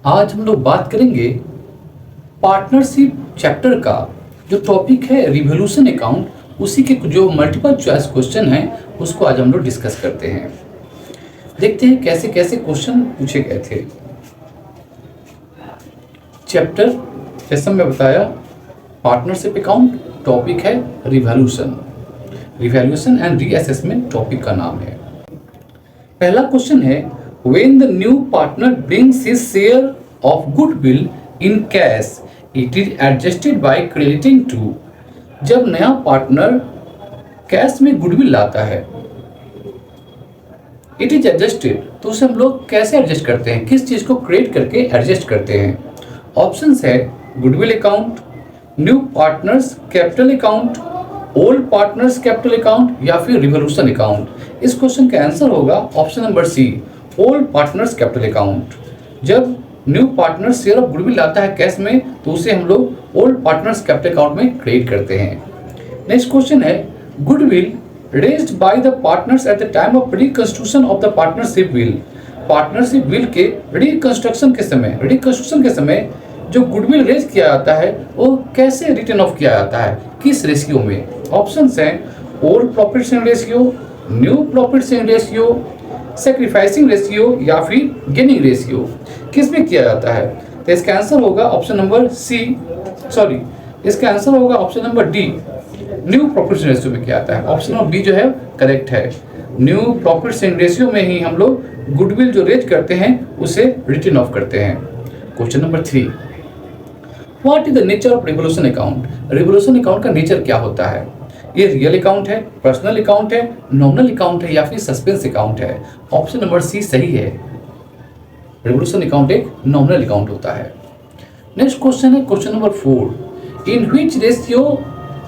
आज हम लोग बात करेंगे पार्टनरशिप चैप्टर का जो टॉपिक है रिवोल्यूशन अकाउंट, उसी के जो मल्टीपल चॉइस क्वेश्चन हैं उसको आज हम लोग डिस्कस करते हैं। देखते हैं कैसे कैसे क्वेश्चन पूछे गए थे। चैप्टर जैसा मैं बताया पार्टनरशिप अकाउंट, टॉपिक है रिवैल्यूएशन एंड रीअसेसमेंट टॉपिक का नाम है। पहला क्वेश्चन है when the new partner brings his share of goodwill in cash it is adjusted by crediting to. जब नया पार्टनर कैश में गुडविल लाता है इट इज एडजस्टेड, तो उसे हम लोग कैसे एडजस्ट करते हैं, किस चीज को क्रिएट करके एडजस्ट करते हैं। ऑप्शंस है goodwill account, new partners capital account, old partners capital account या फिर रिवोल्यूशन अकाउंट। इस क्वेश्चन का आंसर होगा option number C, old partners capital account. जब new partner share of goodwill लाता है कैश में तो उसे हम लोग ओल्ड पार्टनर्स कैपिटल अकाउंट में क्रिएट करते हैं। नेक्स्ट क्वेश्चन है goodwill raised by the partners at the time of reconstruction of the partnership will. Partnership will के रिकंस्ट्रक्शन के समय जो गुडविल रेज किया जाता है वो कैसे रिटर्न ऑफ किया जाता है, किस रेशियो में। ऑप्शंस हैं old profit sharing ratio, new profit sharing ratio, sacrificing ratio या फिर गेनिंग रेशियो। किस में किया जाता है, तो इसका आंसर होगा option number D, new profit sharing ratio में किया जाता है। ऑप्शन नंबर बी जो है करेक्ट है। न्यू प्रॉफिट शेयरिंग रेशियो में ही हम लोग गुडविल जो रेज करते हैं उसे रिटर्न ऑफ करते हैं। Question number 3, what is the nature of revolution account. Revolution account का नेचर क्या होता है, ये रियल अकाउंट है, पर्सनल अकाउंट है, नॉमिनल अकाउंट है या फिर सस्पेंस अकाउंट है। ऑप्शन नंबर सी सही है, रिवोल्यूशन अकाउंट एक नॉमिनल अकाउंट होता है। नेक्स्ट क्वेश्चन है question number 4, in which ratio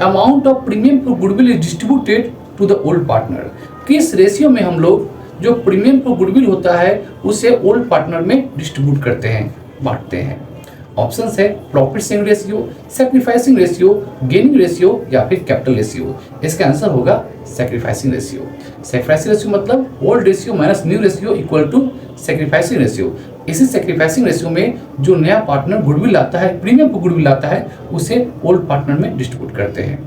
amount of premium for goodwill is distributed to the old partner. किस रेशियो में हम लोग जो प्रीमियम फॉर गुडविल होता है उसे ओल्ड पार्टनर में डिस्ट्रीब्यूट करते हैं, बांटते हैं। ऑप्शंस है profit sharing ratio, sacrificing ratio, gaining ratio या फिर कैपिटल रेशियो। इसका आंसर होगा सैक्रिफाइसिंग रेशियो। सैक्रिफाइसिंग रेशियो मतलब old ratio minus new ratio equal to sacrificing ratio. इसी सैक्रिफाइसिंग रेशियो में जो नया पार्टनर गुडविल लाता है, प्रीमियम पर गुडविल लाता है, उसे ओल्ड पार्टनर में डिस्ट्रीब्यूट करते हैं।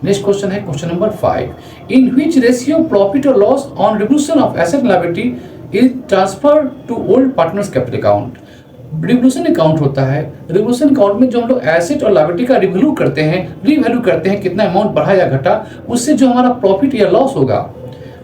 नेक्स्ट क्वेश्चन है question number 5, in which ratio profit और loss on revolution of asset liability is transfer to old partners capital account. Revolution account होता है, रिवोल्यूशन अकाउंट में जो हम लोग एसेट और लायबिलिटी का रिवैल्यू करते हैं, कितना अमाउंट बढ़ा या घटा, उससे जो हमारा प्रॉफिट या लॉस होगा,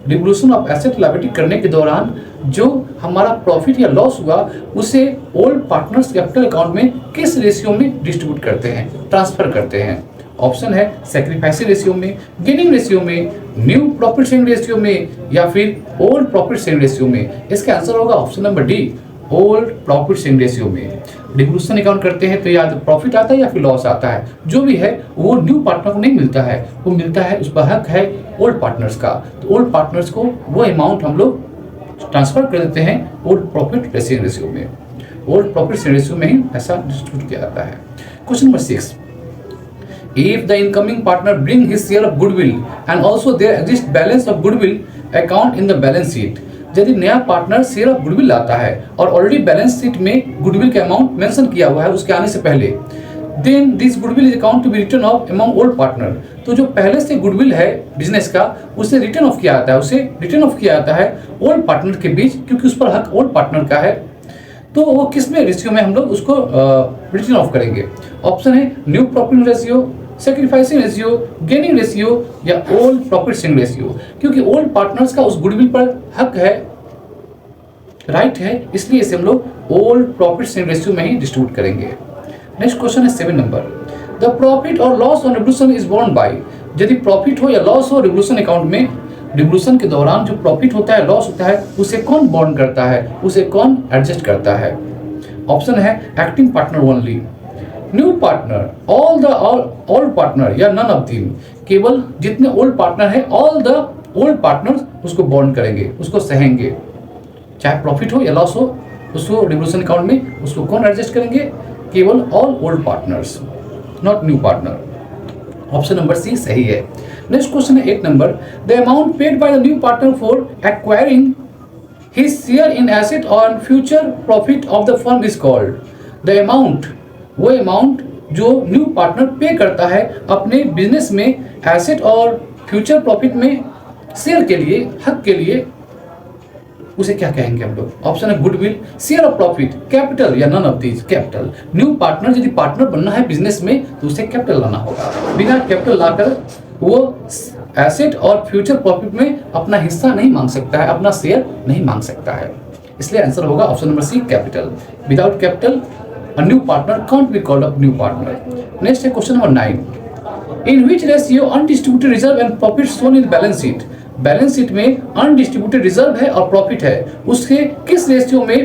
रिवोल्यूशन ऑफ एसेट लायबिलिटी करने के दौरान जो हमारा प्रॉफिट या लॉस हुआ उसे ओल्ड पार्टनर्स कैपिटल अकाउंट में किस रेशियो में डिस्ट्रीब्यूट करते हैं, ट्रांसफर करते हैं। ऑप्शन है सैक्रिफाइसिंग रेशियो में, गेनिंग रेशियो में, न्यू प्रॉफिट शेयरिंग रेशियो में या फिर ओल्ड प्रॉफिट शेयरिंग रेशियो में। इसका आंसर होगा option number D, old profit sharing ratio में। रिवोल्यूशन अकाउंट करते हैं तो या तो प्रॉफिट आता है या फिर लॉस आता है, जो भी है वो न्यू पार्टनर को नहीं मिलता है, वो मिलता है, उस पर हक है ओल्ड पार्टनर्स का। तो ओल्ड पार्टनर्स को वो अमाउंट हम लोग ट्रांसफर कर देते हैं ओल्ड प्रॉफिट शेयरिंग रेशियो में। ओल्ड प्रॉफिट शेयरिंग रेशियो में ही ऐसा डिस्ट्रीब्यूट किया जाता है। Question number 6, if the incoming partner bring his share of goodwill and also there exists balance of goodwill account in the balance sheet। यदि नया partner share of goodwill लाता है और ऑलरेडी बैलेंस शीट में goodwill का amount mention किया हुआ है उसके आने से पहले, then this goodwill is account to be return off among old partner. तो जो पहले से गुडविल है बिजनेस का उसे रिटर्न ऑफ किया जाता है, ओल्ड पार्टनर के बीच, क्योंकि उस पर हक ओल्ड पार्टनर का है। तो वो किस में रेशियो में हम लोग उसको रिटर्न ऑफ करेंगे। ऑप्शन है new profit ratio, sacrificing ratio, gaining ratio या ओल्ड प्रॉफिट शेयरिंग रेशियो। क्योंकि ओल्ड पार्टनर्स का उस गुडविल पर हक है, राइट है, इसलिए इसे हम लोग ओल्ड प्रॉफिट शेयरिंग रेशियो में ही डिस्ट्रीब्यूट करेंगे। नेक्स्ट क्वेश्चन है 7 नंबर, द प्रॉफिट और loss on revolution is borne by. यदि प्रॉफिट हो या लॉस हो रिवोल्यूशन अकाउंट में, रिवोल्यूशन के दौरान जो प्रॉफिट होता है, लॉस होता है, उसे कौन बोर्न करता है, उसे कौन एडजस्ट करता है। ऑप्शन है acting partner only, new partner, old partner या नन ऑफ दीम। केवल जितने ओल्ड पार्टनर है ऑल द ओल्ड पार्टनर्स उसको बॉन्ड करेंगे, उसको सहेंगे, चाहे प्रॉफिट हो या लॉस हो, उसको रिवोल्यूशन अकाउंट में उसको कौन एडजस्ट करेंगे, केवल all old partners, not new partner. Option number C सही है। नेक्स्ट क्वेश्चन है 8 नंबर, the amount paid by the new partner for acquiring His share in asset और future profit of the firm is called. The amount, वो amount जो new partner पे करता है अपने बिजनेस में एसेट और फ्यूचर प्रॉफिट में शेयर के लिए, हक के लिए, उसे क्या कहेंगे हम लोग? ऑप्शन है goodwill, share of profit, capital या none of these. Capital. New partner यदि पार्टनर बनना है बिजनेस में तो उसे कैपिटल लाना होगा। बिना कैपिटल लाकर वो एसेट और फ्यूचर प्रॉफिट में अपना हिस्सा नहीं मांग सकता है, अपना शेयर नहीं मांग सकता है। इसलिए आंसर होगा option number C, capital. Without capital a new partner can't be called a new partner. Next है question number 9. In which ratio undistributed reserve and profit shown in balance sheet? Balance sheet में undistributed reserve है और profit है, उसके किस ratio में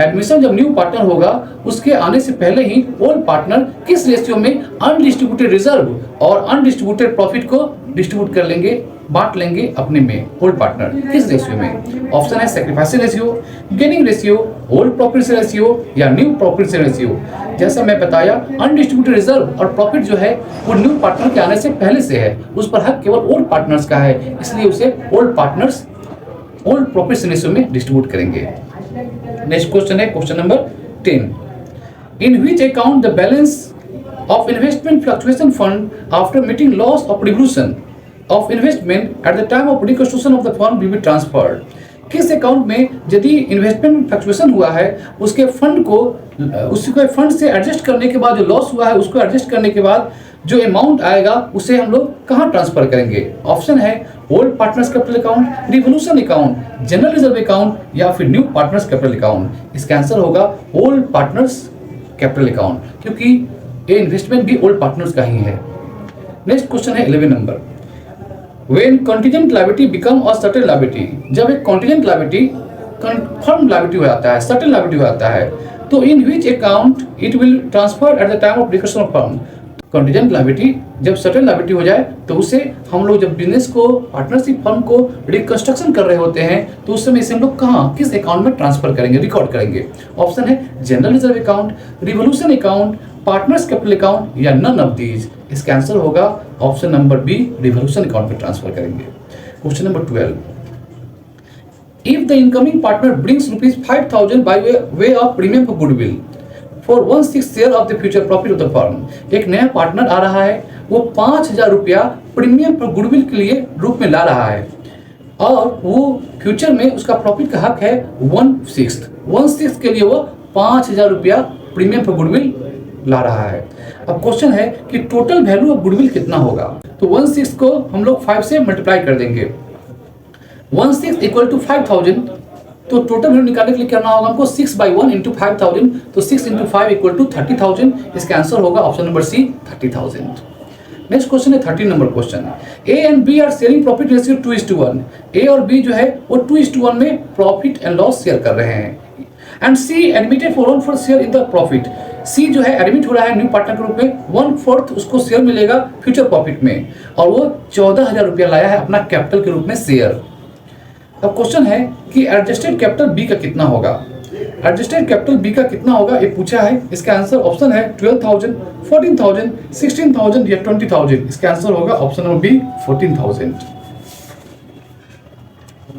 admission जब new partner होगा उसके आने से पहले ही ओल्ड पार्टनर किस रेशियो में अनडिस्ट्रीब्यूटेड रिजर्व और अनडिस्ट्रीब्यूटेड प्रॉफिट को डिस्ट्रीब्यूट कर लेंगे, बांट लेंगे अपने में ओल्ड पार्टनर, किस रेशियो में? ऑप्शन है sacrifice ratio, gaining ratio, old profit ratio या न्यू प्रॉफिट रेशियो। जैसा मैं बताया अनडिस्ट्रीब्यूटेड रिजर्व और प्रॉफिट जो है वो न्यू पार्टनर के आने से पहले से है, उस पर हक केवल ओल्ड पार्टनर्स का है, इसलिए उसे old partners old profit ratio में डिस्ट्रीब्यूट करेंगे। नेक्स्ट क्वेश्चन है question number 10. In which account the balance of investment fluctuation fund after meeting loss of revolution of investment at the time of reconstruction of the fund will be transferred? किस account में यदि investment fluctuation हुआ है उसके fund को उसके fund से adjust करने के बाद जो लॉस हुआ है उसको एडजस्ट करने के बाद जो अमाउंट आएगा उसे हम लोग कहाँ ट्रांसफर करेंगे? ऑप्शन है old partners capital account, revolution account, general reserve account या फिर न्यू पार्टनर्स कैपिटल अकाउंट। इसका आंसर होगा ओल्ड पार्टनर्स कैपिटल अकाउंट, क्योंकि ये इन्वेस्टमेंट भी ओल्ड पार्टनर्स का ही है। नेक्स्ट क्वेश्चन है 11 number. When contingent liability become a certain liability, जब एक contingent liability confirmed liability हो जाता है, certain liability हो जाता है, तो in which account it will transfer at the time of reconstruction of firm? Contingent liability जब सर्टेन लायबिलिटी हो जाए तो उसे हम लोग जब बिजनेस को पार्टनरशिप फर्म को रिकंस्ट्रक्शन कर रहे होते हैं तो उस समय इसे हम लोग कहाँ किस अकाउंट में ट्रांसफर करेंगे, रिकॉर्ड करेंगे? ऑप्शन है general reserve account, revolution account, partners capital account या नन ऑफ दीज। इसका आंसर होगा option number B, revolution account में ट्रांसफर करेंगे। Question number 12. If the incoming partner brings ₹5,000 by way of premium for goodwill for 1/6 share of the future profit of the firm, एक नया partner आ रहा है, वो 5,000 रुपया प्रीमियम पर गुडविल के लिए रूप में ला रहा है और वो फ्यूचर में उसका प्रॉफिट का हक है 1/6 के लिए वो 5,000 रुपया प्रीमियम पर गुडविल ला रहा है। अब क्वेश्चन है कि टोटल वैल्यू ऑफ गुडविल कितना होगा? तो 1/6 को हम लोग 5 से मल्टीप्लाई कर देंगे। 1/6 इक्वल टू 5,000, तो टोटल वैल्यू निकालने के लिए करना होगा हमको 6/1 इंटू 5,000, तो 6 इंटू 5 इक्वल टू 30,000। इसका आंसर होगा option number C, 30,000। Next question है 13 number question. A and B are sharing profit ratio 2:1। A और बी जो है वो 2:1 में प्रॉफिट एंड लॉस शेयर कर रहे हैं। And C admitted for 1/4 share in the profit. C जो है एडमिट हो रहा है न्यू पार्टनर के रूप में, 1/4 उसको शेयर मिलेगा फ्यूचर प्रॉफिट में और वो 14,000 रुपया लाया है अपना कैपिटल के रूप में शेयर। अब क्वेश्चन है कि एडजस्टेड कैपिटल बी का कितना होगा? एडजस्टेड कैपिटल बी का कितना होगा ये पूछा है। इसका आंसर ऑप्शन है 12,000, 14,000, 16,000 या 20,000। इसका आंसर होगा option number B, 14,000।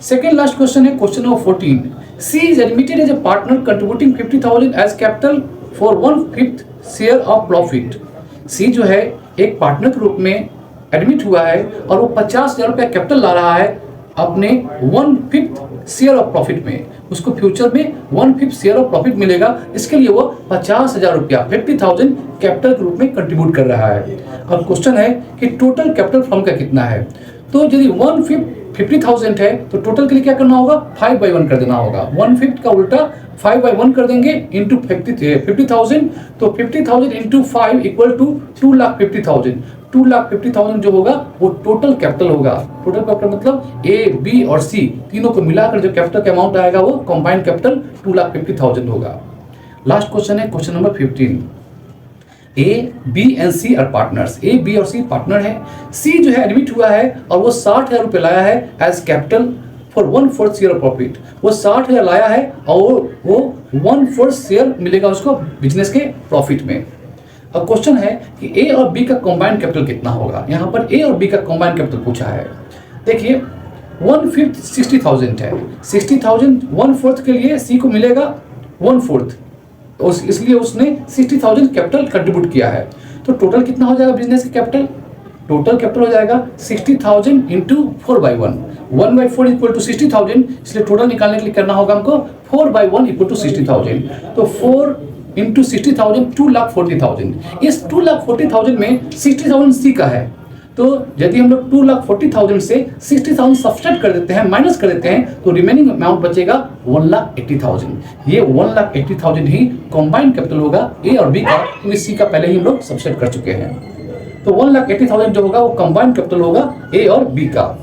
Second last question है question number 14। C is admitted as a partner contributing 50,000 as capital for 1/5 share of profit. C जो है एक पार्टनर के रूप में एडमिट हुआ है और वो 50,000 रुपया कैपिटल ला रहा है अपने 1/5 शेयर ऑफ प्रॉफिट में। उसको फ्यूचर में 1/5 शेयर ऑफ प्रॉफिट मिलेगा, इसके लिए वो 50,000 रुपया 50,000 कैपिटल के रूप में कंट्रीब्यूट कर रहा है। अब क्वेश्चन है कि टोटल कैपिटल फर्म का कितना है? तो यदि 1/5 50,000 है तो टोटल के लिए क्या करना होगा? 5/1 कर देना होगा। 1/5 का उल्टा 5/1 कर देंगे इंटू 50,000, तो 50,000 इंटू 5 इक्वल टू 2,50,000। 2,50,000 जो होगा वो टोटल कैपिटल होगा। टोटल कैपिटल मतलब ए, बी और सी तीनों को मिलाकर जो कैपिटल का अमाउंट आएगा वो कंबाइंड कैपिटल 2,50,000 होगा। लास्ट क्वेश्चन है question number 15। A, B and C are partners. A, B और सी पार्टनर है। सी जो है एडमिट हुआ है और वो 60,000 रुपये लाया है as capital for 1/4 share of profit. वो 60,000 लाया है और वो 1/4 शेयर मिलेगा उसको बिजनेस के प्रॉफिट में। अब क्वेश्चन है कि ए और बी का कंबाइंड कैपिटल कितना होगा? यहाँ पर ए और बी का कंबाइंड कैपिटल पूछा है। देखिए 1/5 60,000 है, 60,000 1/4 के लिए सी को मिलेगा 1/4, इसलिए उसने 60,000 कैपिटल कंट्रीब्यूट किया है। तो टोटल कितना हो जाएगा बिजनेस का कैपिटल? टोटल कैपिटल हो जाएगा 60,000 इंटू 4/1, 1/4 इक्वल टू 60,000, इसलिए टोटल निकालने के लिए करना होगा हमको 4/1 इक्वल टू 60,000। तो 4 इंटू 60,000 2,40,000, इस 2,40,000 में 60,000 सी का है। तो यदि हम लोग 2,40,000 से 60,000 सब्सट्रैक्ट कर देते हैं, माइनस कर देते हैं, तो रिमेनिंग अमाउंट बचेगा 1,80,000। ये 1,80,000 ही कंबाइंड कैपिटल होगा ए और बी का, क्योंकि सी का पहले ही हम लोग सब्सट्रैक्ट कर चुके हैं। तो 1,80,000 जो होगा वो कंबाइंड कैपिटल होगा ए और बी का।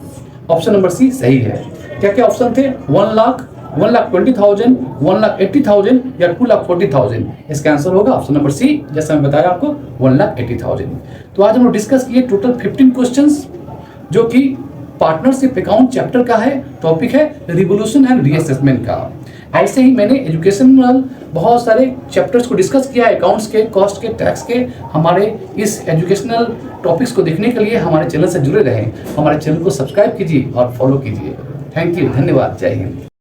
ऑप्शन नंबर सी सही है। क्या क्या ऑप्शन थे? 1,00,000, 1,20,000, 1,80,000 या 2,40,000। इसका आंसर होगा ऑप्शन नंबर सी, जैसा मैं बताया आपको 1,80,000। तो आज हम लोग डिस्कस किए टोटल 15 क्वेश्चंस, जो कि पार्टनरशिप अकाउंट चैप्टर का है। टॉपिक है रिवोल्यूशन एंड रीअसेसमेंट का। ऐसे ही मैंने एजुकेशनल बहुत सारे चैप्टर्स को डिस्कस किया है, अकाउंट्स के, कॉस्ट के, टैक्स के। हमारे इस एजुकेशनल टॉपिक्स को देखने के लिए हमारे चैनल से जुड़े रहें, हमारे चैनल को सब्सक्राइब कीजिए और फॉलो कीजिए। थैंक यू, धन्यवाद, जय हिंद।